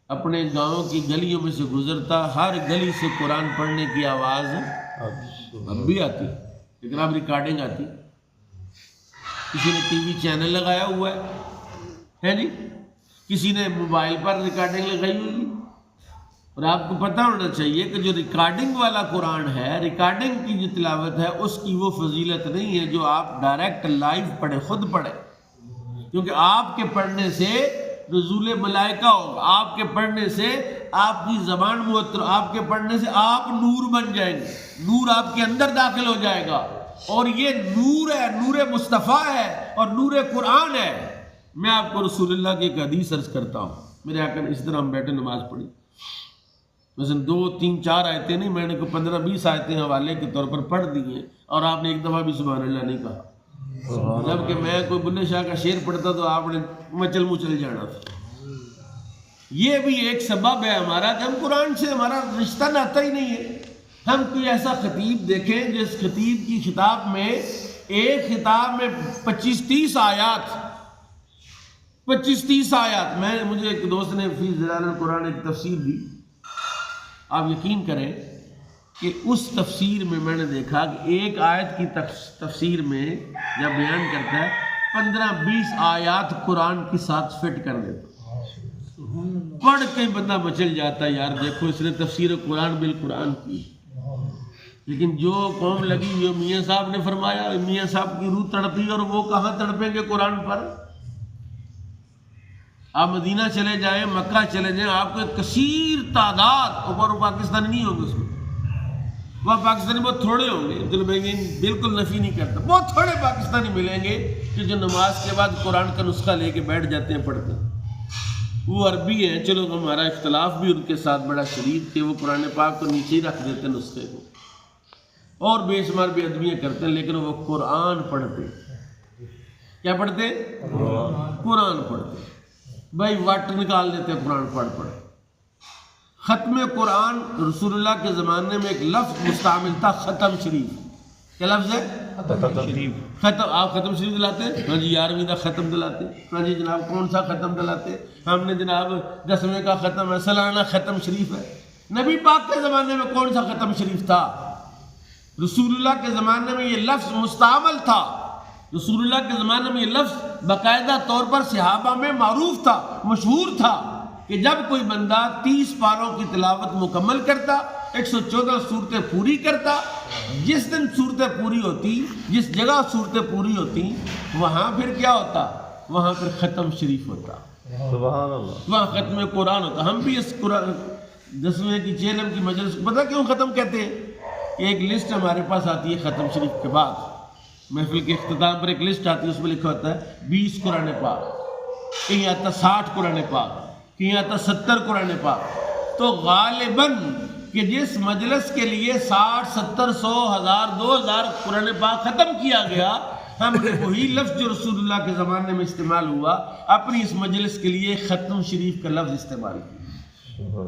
اپنے گاؤں کی گلیوں میں سے گزرتا، ہر گلی سے قرآن پڑھنے کی آواز اب بھی آتی، لیکن اب ریکارڈنگ آتی. کسی نے ٹی وی چینل لگایا ہوا ہے جی، کسی نے موبائل پر ریکارڈنگ لگائی ہوئی ہے. اور آپ کو پتہ ہونا چاہیے کہ جو ریکارڈنگ والا قرآن ہے، ریکارڈنگ کی جو تلاوت ہے، اس کی وہ فضیلت نہیں ہے جو آپ ڈائریکٹ لائیو پڑھے، خود پڑھے. کیونکہ آپ کے پڑھنے سے نزول ملائکہ ہوگا، آپ کے پڑھنے سے آپ کی زبان معطر، آپ کے پڑھنے سے آپ نور بن جائیں گے، نور آپ کے اندر داخل ہو جائے گا. اور یہ نور ہے، نور مصطفیٰ ہے اور نور قرآن ہے. میں آپ کو رسول اللہ کی ایک حدیث عرض کرتا ہوں. میرے آقا نے اس طرح ہم بیٹھے نماز پڑھی، مثلا 2 3 4 آیتیں نہیں، میں نے کو 15 20 آیتیں حوالے کے طور پر پڑھ دی ہیں، اور آپ نے ایک دفعہ بھی سبحان اللہ نہیں کہا. جبکہ میں کوئی بلے شاہ کا شعر پڑھتا تو آپ نے مچل مچل جانا تھا. یہ بھی ایک سبب ہے ہمارا کہ ہم قرآن سے ہمارا رشتہ ناتا ہی نہیں ہے. ہم کوئی ایسا خطیب دیکھیں جس خطیب کی خطاب میں ایک خطاب میں 25-30 آیات، 25-30 آیات. مجھے ایک دوست نے فی ظلال القرآن ایک تفسیر دی. آپ یقین کریں کہ اس تفسیر میں میں نے دیکھا کہ ایک آیت کی تفسیر میں جب بیان کرتا ہے 15-20 آیات قرآن کے ساتھ فٹ کر دیتا. پڑھ کے بندہ مچل جاتا ہے، یار دیکھو اس نے تفسیر قرآن بالقرآن کی. لیکن جو قوم لگی ہوئی میاں صاحب نے فرمایا، میاں صاحب کی روح تڑپی، اور وہ کہاں تڑپیں گے قرآن پر. آپ مدینہ چلے جائیں، مکہ چلے جائیں، آپ کو ایک کثیر تعداد، اور پاکستانی نہیں ہوں گے اس میں، وہاں پاکستانی بہت تھوڑے ہوں گے، بالکل نفی نہیں کرتا، بہت تھوڑے پاکستانی ملیں گے کہ جو نماز کے بعد قرآن کا نسخہ لے کے بیٹھ جاتے ہیں پڑھتے ہیں. وہ عربی ہیں، چلو ہمارا اختلاف بھی ان کے ساتھ بڑا شدید کہ وہ قرآن پاک کو نیچے ہی رکھ دیتے ہیں نسخے کو، اور بے شمار بے ادبیاں کرتے ہیں، لیکن وہ قرآن پڑھتے. کیا پڑھتے؟ قرآن پڑھتے. بھائی وٹ نکال دیتے ہیں قرآن پڑھ. ختم قرآن رسول اللہ کے زمانے میں ایک لفظ مستعمل تھا، ختم شریف. کیا لفظ ہے؟ ختم. آپ ختم شریف دلاتے ہیں؟ ہاں جی 11ویں کا ختم دلاتے. ہاں جی جناب کون سا ختم دلاتے؟ ہم نے جناب 10ویں کا ختم ہے، سالانہ ختم شریف ہے. نبی پاک کے زمانے میں کون سا ختم شریف تھا؟ رسول اللہ کے زمانے میں یہ لفظ مستعمل تھا. رسول اللہ کے زمانے میں یہ لفظ باقاعدہ طور پر صحابہ میں معروف تھا، مشہور تھا کہ جب کوئی بندہ 30 پاروں کی تلاوت مکمل کرتا، 114 صورتیں پوری کرتا، جس دن صورتیں پوری ہوتی، جس جگہ صورتیں پوری ہوتی، وہاں پھر کیا ہوتا؟ وہاں پھر ختم شریف ہوتا. سبحان اللہ. وہاں ختم قرآن ہوتا. ہم بھی اس قرآن 10ویں کی چیلم کی مجلس پتہ کیوں ختم کہتے ہیں؟ ایک لسٹ ہمارے پاس آتی ہے ختم شریف کے بعد، محفل کے اختتام پر ایک لسٹ آتی ہے، اس میں لکھا ہوتا ہے 20 قرآن پاک، کہیں آتا 60 قرآن پاک، کہیں آتا 70 قرآن پاک. تو غالباً کہ جس مجلس کے لیے 60 70 100 1000 2000 قرآن پاک ختم کیا گیا، ہم نے وہی لفظ جو رسول اللہ کے زمانے میں استعمال ہوا اپنی اس مجلس کے لیے ختم شریف کا لفظ استعمال کیا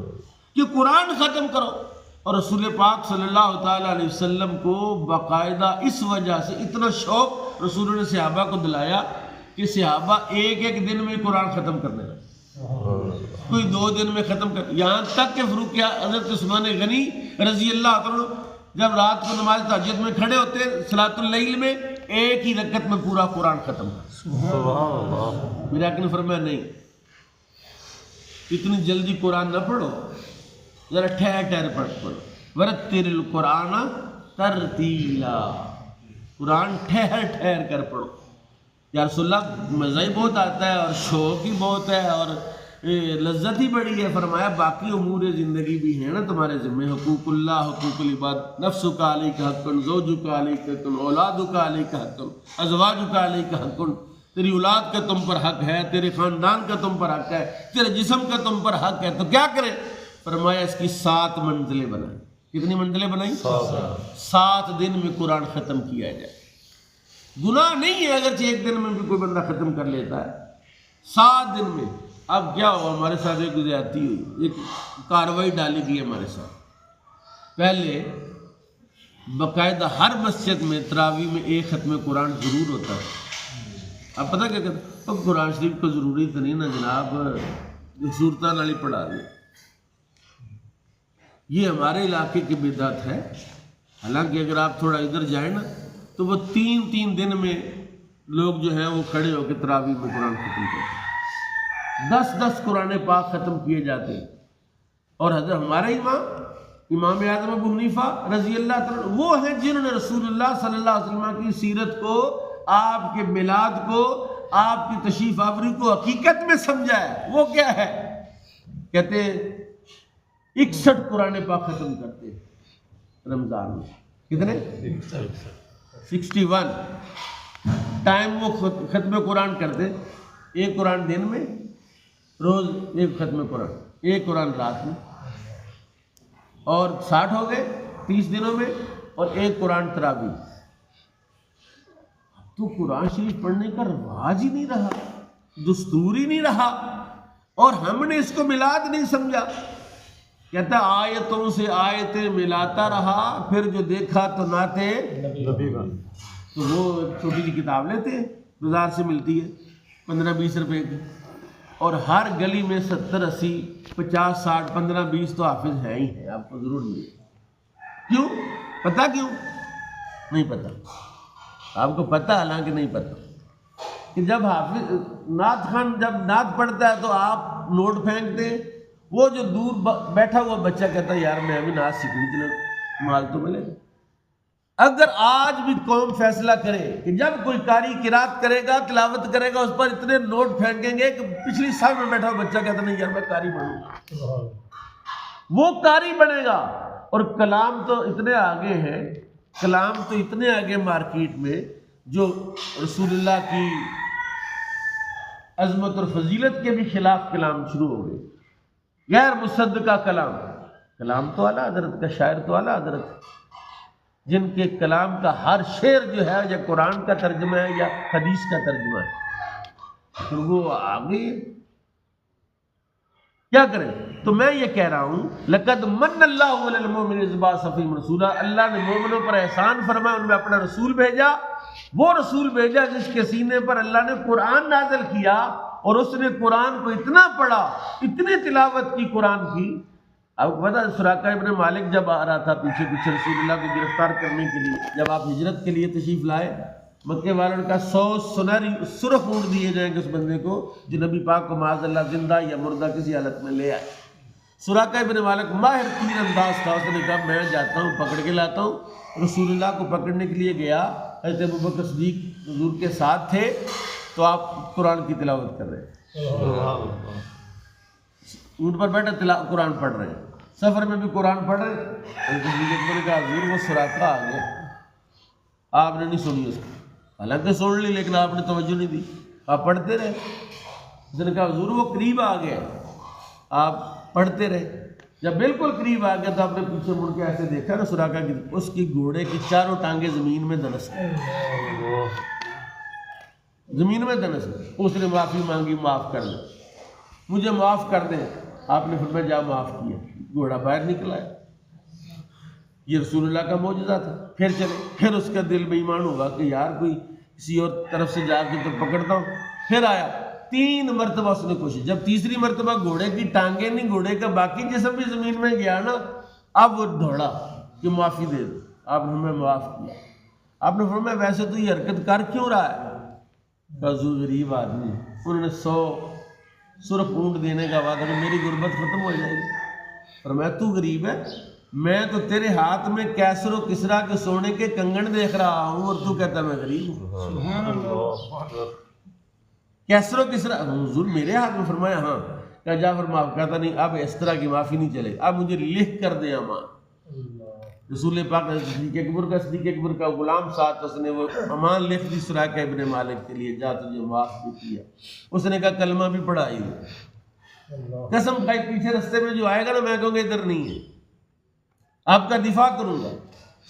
کہ قرآن ختم کرو. اور رسول پاک صلی اللہ تعالیٰ علیہ وسلم کو باقاعدہ اس وجہ سے اتنا شوق رسول نے صحابہ کو دلایا کہ صحابہ ایک دن میں قرآن ختم کرنے لگے، کوئی 2 دن میں ختم کر. یہاں تک کہ فاروق حضرت عثمان غنی رضی اللہ عنہ جب رات کو نماز تہجد میں کھڑے ہوتے صلاۃ اللیل میں، ایک ہی رکعت میں پورا قرآن ختم کر. میرے آقا نے فرمایا نہیں، اتنی جلدی قرآن نہ پڑھو، ذرا ٹھہر پڑھو. ورتل القرآن ترتیلا، قرآن ٹھہر کر پڑھو. یا رسول اللہ مزہ ہی بہت آتا ہے اور شوق ہی بہت ہے اور لذت ہی بڑی ہے. فرمایا باقی امور زندگی بھی ہیں نا تمہارے ذمہ، حقوق اللہ، حقوق العباد، نفسک علیک حق، زوجک علیک حق، اولادک علیک حق، ازواجک علیک حق. تیری اولاد کا تم پر حق ہے، تیرے خاندان کا تم پر حق ہے، تیرے جسم کا تم پر حق ہے. تو کیا کرے؟ فرمایا اس کی 7 منزلیں بنائیں. کتنی منزلیں بنائیں؟ 7 دن میں قرآن ختم کیا جائے. گناہ نہیں ہے اگرچہ ایک دن میں بھی کوئی بندہ ختم کر لیتا ہے، 7 دن میں. اب کیا ہوا، ہمارے ساتھ ایک زیادتی ہوئی، ایک کارروائی ڈالی گئی ہمارے ساتھ. پہلے باقاعدہ ہر مسجد میں تراویح میں ایک ختم قرآن ضرور ہوتا ہے. اب پتہ کیا کہتے ہیں؟ اب قرآن شریف کو ضروری تو نہیں نا جناب، صورتوں نال ہی پڑھا دیں. یہ ہمارے علاقے کی بدعت ہے. حالانکہ اگر آپ تھوڑا ادھر جائیں نا تو وہ 3 دن میں لوگ جو ہیں وہ کھڑے ہو کے تراویح میں قرآن ختم کرتے ہیں. 10 قرآن پاک ختم کیے جاتے ہیں. اور حضرت ہمارے امام اعظم ابو حنیفہ رضی اللہ تعالیٰ وہ ہیں جنہوں نے رسول اللہ صلی اللہ علیہ وسلم کی سیرت کو، آپ کے میلاد کو، آپ کی تشریف آوری کو حقیقت میں سمجھا ہے. وہ کیا ہے؟ کہتے ہیں 61 قرآن پاک ختم کرتے ہیں رمضان میں. کتنے؟ 61 ٹائم وہ ختم قرآن کرتے. ایک قرآن دن میں، روز ایک ختم قرآن، ایک قرآن رات میں، اور 60 ہو گئے 30 دنوں میں، اور ایک قرآن تراویح. تو قرآن شریف پڑھنے کا رواج ہی نہیں رہا، دستور ہی نہیں رہا، اور ہم نے اس کو میلاد نہیں سمجھا. کہتا آیتوں سے آیتیں ملاتا رہا، پھر جو دیکھا تو ناتے نبی. تو وہ چھوٹی سی کتاب لیتے ہیں، بازار سے ملتی ہے 15-20 روپے کی، اور ہر گلی میں 70, 80, 50, 60, 15, 20 تو حافظ ہیں ہی ہیں. آپ کو ضرور ملے. کیوں؟ پتہ کیوں؟ نہیں پتہ. آپ کو پتہ حالانکہ نہیں پتہ کہ جب حافظ نعت خان جب نعت پڑھتا ہے تو آپ نوٹ پھینکتے ہیں. وہ جو دور بیٹھا ہوا بچہ کہتا ہے یار میں ابھی نعت سیکھنی چلے مال تو ملے گا. اگر آج بھی قوم فیصلہ کرے کہ جب کوئی قاری قرات کرے گا، تلاوت کرے گا، اس پر اتنے نوٹ پھینکیں گے کہ پچھلی سال میں بیٹھا ہوا بچہ کہتا نہیں یار میں قاری بنوں گا، وہ قاری بنے گا. اور کلام تو اتنے آگے ہیں، کلام تو اتنے آگے مارکیٹ میں، جو رسول اللہ کی عظمت اور فضیلت کے بھی خلاف کلام شروع ہو گئے. غیر مصدقہ کلام تو اعلیٰ حضرت کا، شاعر تو اعلیٰ حضرت، جن کے کلام کا ہر شعر جو ہے یا قرآن کا ترجمہ ہے یا حدیث کا ترجمہ ہے. تو وہ آگے کیا کریں؟ تو میں یہ کہہ رہا ہوں لقد من اللہ علی المؤمنین اذ بعث فیہم رسولا. اللہ نے مومنوں پر احسان فرمایا، ان میں اپنا رسول بھیجا. وہ رسول بھیجا جس کے سینے پر اللہ نے قرآن نازل کیا، اور اس نے قرآن کو اتنا پڑھا، اتنی تلاوت کی قرآن کی. آپ کو پتا سراقہ ابن مالک جب آ رہا تھا پیچھے رسول اللہ کو گرفتار کرنے کے لیے، جب آپ ہجرت کے لیے تشریف لائے، مکے والوں کا 100 سنہری سرخ اونٹ دیے جائیں گے اس بندے کو جو نبی پاک کو معاذ اللہ زندہ یا مردہ کسی حالت میں لے آئے. سراقہ ابن مالک ماہر تیر انداز تھا. اس نے کہا میں جاتا ہوں پکڑ کے لاتا ہوں. رسول اللہ کو پکڑنے کے لیے گیا، حضرت ابوبکر صدیق حضور کے ساتھ تھے، تو آپ قرآن کی تلاوت کر رہے ہیں، اونٹ پر بیٹھے قرآن پڑھ رہے ہیں، سفر میں بھی قرآن پڑھ رہے ہیں. نے کہا حضور وہ سراقہ آ گیا. آپ نے نہیں سنی اس کو، حالانکہ سن لی لیکن آپ نے توجہ نہیں دی، آپ پڑھتے رہے. اس نے کہا حضور وہ قریب آ گیا. آپ پڑھتے رہے. جب بالکل قریب آ گیا تو آپ نے پیچھے مڑ کے ایسے دیکھا نا سراقہ کی، اس کی گھوڑے کی چاروں ٹانگیں زمین میں دنس گئی، زمین میں دنس گئی. اس نے معافی مانگی، معاف کر دیں، مجھے معاف کر دیں. آپ نے فرمایا جا معاف کیا. گھوڑا باہر نکلا ہے. یہ رسول اللہ کا معجزہ تھا. پھر چلے، پھر اس کا دل بے ایمان ہوگا کہ یار کوئی کسی اور طرف سے جا کے تو پکڑتا ہوں. پھر آیا 3 مرتبہ اس نے کوشش. جب تیسری مرتبہ گھوڑے کی ٹانگیں نہیں، گھوڑے کا باقی جسم بھی زمین میں گیا نا، اب وہ دوڑا کہ معافی دے دو. آپ نے ہمیں معاف کیا. آپ نے فرمایا ویسے تو یہ حرکت کر کیوں رہا ہے؟ حضور غریب آدمی، انہوں نے 100 سرخ اونٹ دینے کا وعدہ کہ میری غربت ختم ہو جائے گی. فرمایا تو غریب ہے، میں تو تیرے ہاتھ میں کیسر و کسرا کے سونے کے کنگن دیکھ رہا ہوں اور تو کہتا میں غریب ہوں. سبحان اللہ. کیسر و کسرا حضور میرے ہاتھ میں؟ فرمایا ہاں. کہا جا پھر معاف. کہتا نہیں اب اس طرح کی معافی نہیں چلے، اب مجھے لکھ کر دے امان. رسول پاک صدیق اکبر کا غلام ساتھ، اس نے وہ امان لکھ دی سراقہ ابن مالک کے لیے، جا تجھے معاف بھی کیا. اس نے کہا کلمہ بھی پڑھائی. قسم کھائی پیچھے رستے میں جو آئے گا نا میں کہوں گا ادھر نہیں ہے، آپ کا دفاع کروں گا.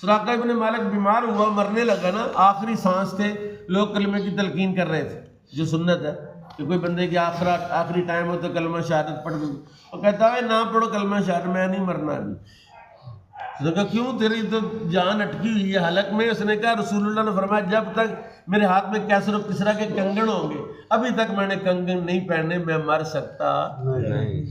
سراقہ ابن مالک بیمار ہوا، مرنے لگا نا، آخری سانس تھے، لوگ کلمے کی تلقین کر رہے تھے جو سنت ہے کہ کوئی بندے کی آخری ٹائم ہو تو کلمہ شہادت پڑھ دوں. اور کہتا ہے نہ پڑھو کلمہ شہادت، میں نہیں مرنا ابھی. اس نے کہا کیوں؟ تیری تو جان اٹکی ہوئی ہے حلق میں. اس نے کہا رسول اللہ نے فرمایا جب تک میرے ہاتھ میں کیسر و کسرا کے کنگن ہوں گے ابھی تک میں نے کنگن نہیں پہنے، میں مر سکتا نہیں